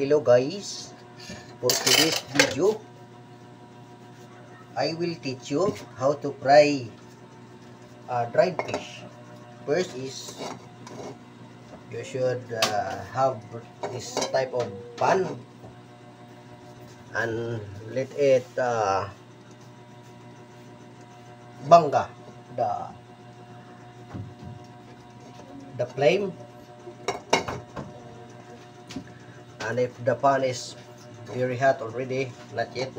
Hello guys, for today's video I will teach you how to fry dried fish. First is you should have this type of pan and let it bangga the flame, and if the pan is very hot already, not yet,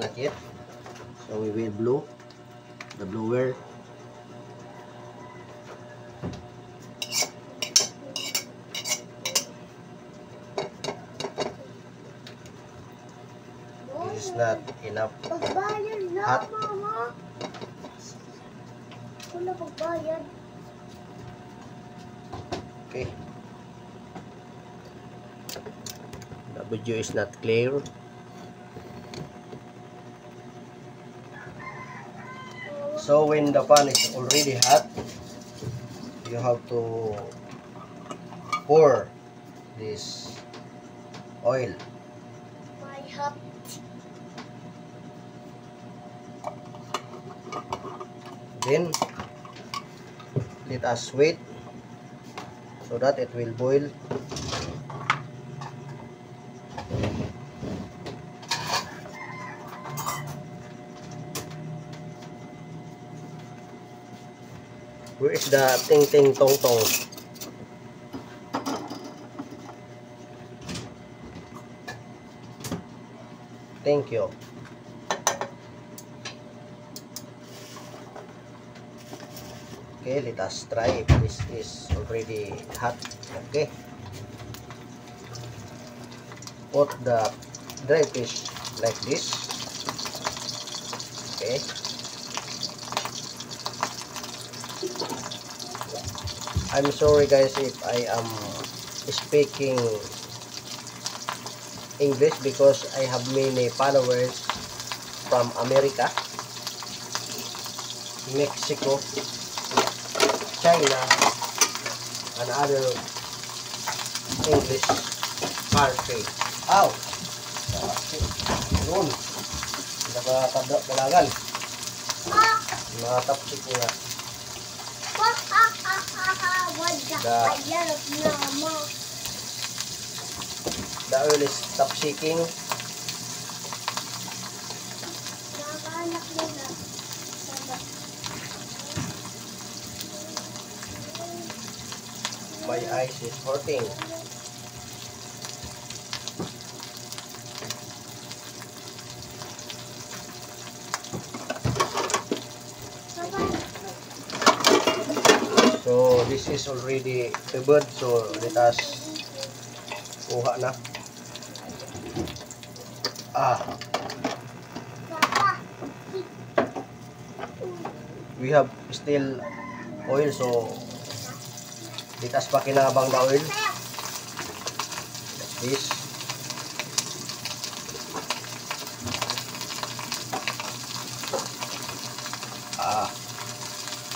so we will blow the blower. This is not enough hot. Okay, the video is not clear. So when the pan is already hot, you have to pour this oil. Then let us wait so that it will boil. Where is the ting ting tong tong? Thank you. Okay, let us try if this is already hot. Okay, put the dry fish like this. Okay, I'm sorry guys if I am speaking English because I have many followers from America, Mexico, China, and other English country. Ow! Doon. Nakakadalagan. Nakatapsik ko nga. The oil is tapsiking. My eyes is hurting. So this is already covered, so let us kuha na. We have still oil, so let us pakinabang the oil like this.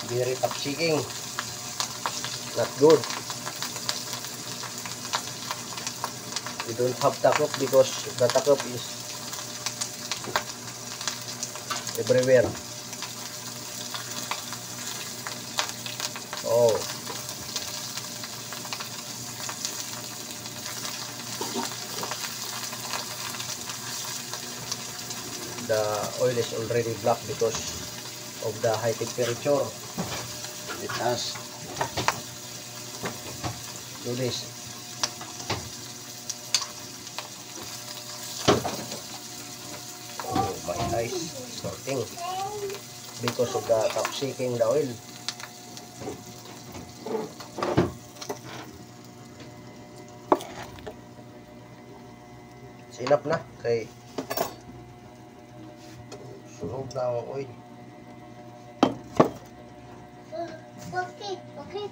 Very tapsiking, not good. We don't have takop because the takop is everywhere. Oh, the oil is already black because of the high temperature. Let us do this. Oh, my eyes is hurting because of the tapsiking the oil. Sinap na kay sunog na ang oil. Okay.